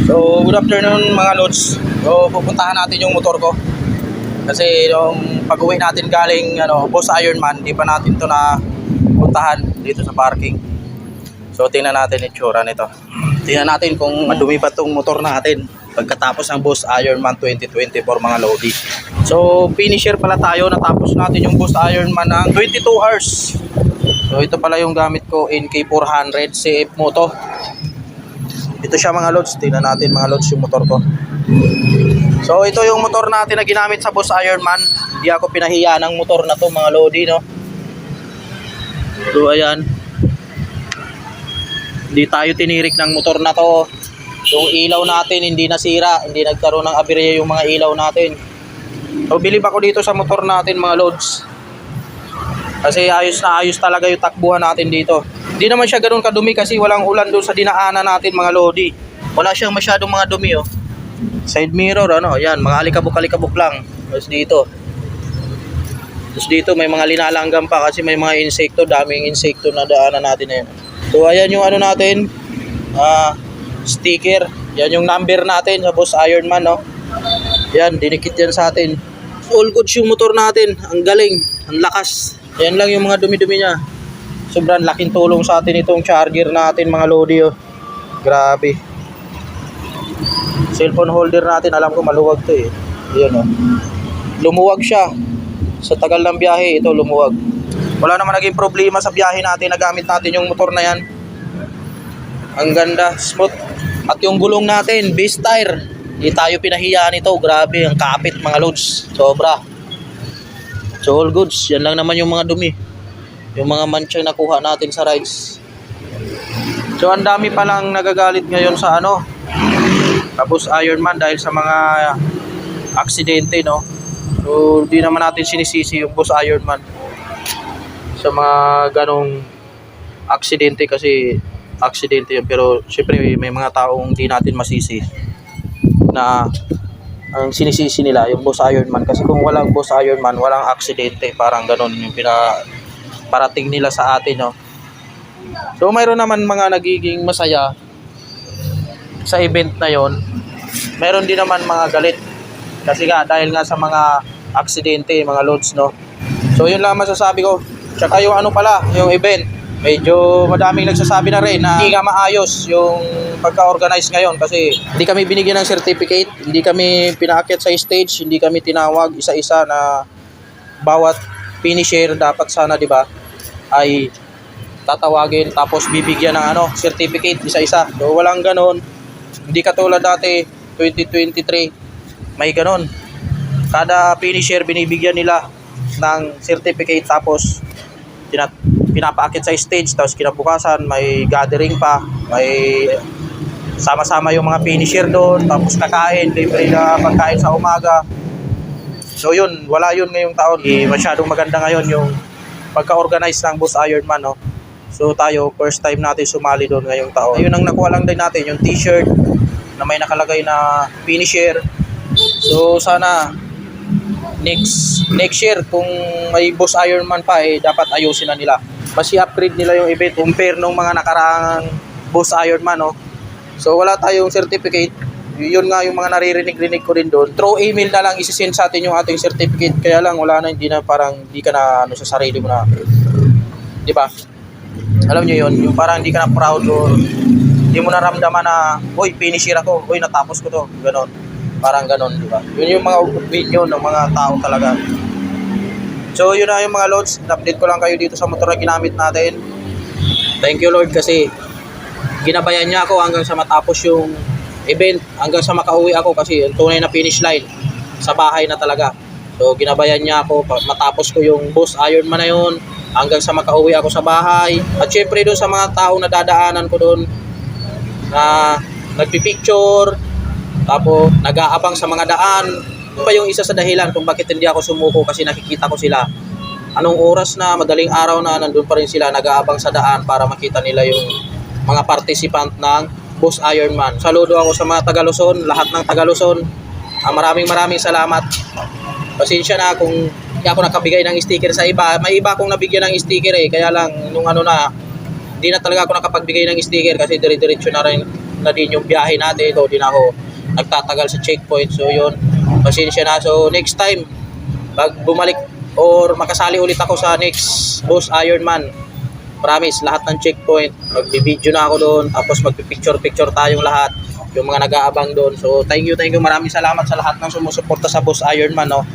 So, good afternoon mga lods. So, pupuntahan natin yung motor ko. Kasi yung pag-uwi natin galing Boss Ironman, di pa natin to na puntahan dito sa parking. So, tingnan natin yung itsura nito. Tingnan natin kung madumi ba tong motor natin pagkatapos ng Boss Ironman 2024 mga lodi. So, finisher pala tayo. Natapos natin yung Boss Ironman ng 22 hours. So, ito pala yung gamit ko, NK400 CF Moto. Ito siya mga lods. Tingnan natin mga lods yung motor ko. So ito yung motor natin na ginamit sa Boss Ironman. Hindi ako pinahiya ng motor na to mga lodi, no. So ayan. Hindi tayo tinirik ng motor na to. Yung ilaw natin hindi nasira, hindi nagkaroon ng aberya yung mga ilaw natin. So bilib ako dito sa motor natin mga lods. Kasi ayos na ayos talaga yung takbuhan natin dito. Hindi naman siya ganoon kadumi kasi walang ulan doon sa dinaanan natin mga lodi. Wala siyang masyadong mga dumi, oh. Side mirror, yan, mga alikabok-alikabok lang. Tapos dito may mga linalanggam pa kasi may mga insekto, daming insekto na daanan natin na yun. So ayan yung natin, sticker. Yan yung number natin sa Boss Ironman, no. Yan, dinikit yan sa atin. All goods yung motor natin, ang galing, ang lakas. Yan lang yung mga dumi-dumi niya. Sobrang laking tulong sa atin itong charger natin mga lodi, oh. Grabe. Cellphone holder natin, alam ko maluwag to eh. Ayan, oh. Lumuwag siya. Sa tagal ng biyahe, ito lumuwag. Wala naman naging problema sa biyahe natin. Nagamit natin yung motor na yan. Ang ganda, smooth. At yung gulong natin, base tire. Hindi tayo pinahiya nito. Grabe, ang kapit mga loads. Sobra. So all goods. Yan lang naman yung mga dumi. Yung mga mancha nakuha natin sa rides. So ang dami palang nagagalit ngayon sa tapos Ironman dahil sa mga aksidente, no. So di naman natin sinisisi yung Boss Ironman sa mga ganong aksidente kasi aksidente yun. Pero syempre may mga taong di natin masisi na ang sinisisi nila yung Boss Ironman kasi kung walang Boss Ironman walang aksidente, parang ganon yung parating nila sa atin, no. So mayroon naman mga nagiging masaya sa event na yon. Mayroon din naman mga galit kasi nga dahil nga sa mga aksidente mga loads, no. So yun lang masasabi ko. Tsaka yung yung event, medyo madaming nagsasabi na rin na hindi nga maayos yung pagka-organize ngayon kasi hindi kami binigyan ng certificate, hindi kami pinaakyat sa stage, hindi kami tinawag isa-isa na bawat finisher dapat sana, di ba, ay tatawagin tapos bibigyan ng certificate isa-isa. So walang ganon. Hindi katulad dati 2023 may ganon. Kada finisher binibigyan nila ng certificate tapos pinapaakit sa stage, tapos kinabukasan may gathering pa, may sama-sama yung mga finisher doon, tapos kakain, libre na pagkain sa umaga. So yun, wala yun ngayong taon. Masyadong maganda ngayon yung pagka-organize ng Boss Ironman, no. So tayo, first time natin sumali doon ngayong taon. Ayun ang nakuha lang din natin, yung t-shirt na may nakalagay na finisher. So sana next year kung may Boss Ironman pa dapat ayusin na nila. Mas i-upgrade nila yung event compare nung mga nakaraang Boss Ironman, no. So wala tayong certificate. Yun nga yung mga naririnig-rinig ko rin doon. Through email na lang isi-send sa atin yung ating certificate. Kaya lang wala na, hindi ka na sa sarili mo na, di ba? Alam nyo yun, yung parang hindi ka na proud or hindi mo naramdaman na, uy, finisher ako, uy, natapos ko to, ganon. Parang ganon, di ba? Yun yung mga opinion ng mga tao talaga. So yun na yung mga loads, update ko lang kayo dito sa motor na ginamit natin. Thank you Lord kasi ginabayan niya ako hanggang sa matapos yung event, hanggang sa makauwi ako kasi yung tunay na finish line sa bahay na talaga. So ginabayan niya ako matapos ko yung Boss Ironman na yun hanggang sa makauwi ako sa bahay. At syempre doon sa mga taong nadadaanan ko doon na nagpipicture, tapos nag-aabang sa mga daan. Yun pa yung isa sa dahilan kung bakit hindi ako sumuko kasi nakikita ko sila. Anong oras na, madaling araw na, nandun pa rin sila nag-aabang sa daan para makita nila yung mga participant ng Boss Ironman. Saludo ako sa mga Taga-Luzon, lahat ng Taga-Luzon. Maraming salamat. Pasensya na kung hindi ako nakabigay ng sticker sa iba. May iba akong nabigyan ng sticker kaya lang nung di na talaga ako nakapagbigay ng sticker kasi dire-diretso na rin na din yung biyahe natin. Ito, di na ako nagtatagal sa checkpoint. So yun, pasensya na. So next time, pag bumalik or makasali ulit ako sa next Boss Ironman, promise, lahat ng checkpoint, magbi-video na ako doon, tapos magpi-picture tayong lahat, yung mga nag-aabang doon. So thank you, maraming salamat sa lahat ng sumusuporta sa Boss Ironman, no.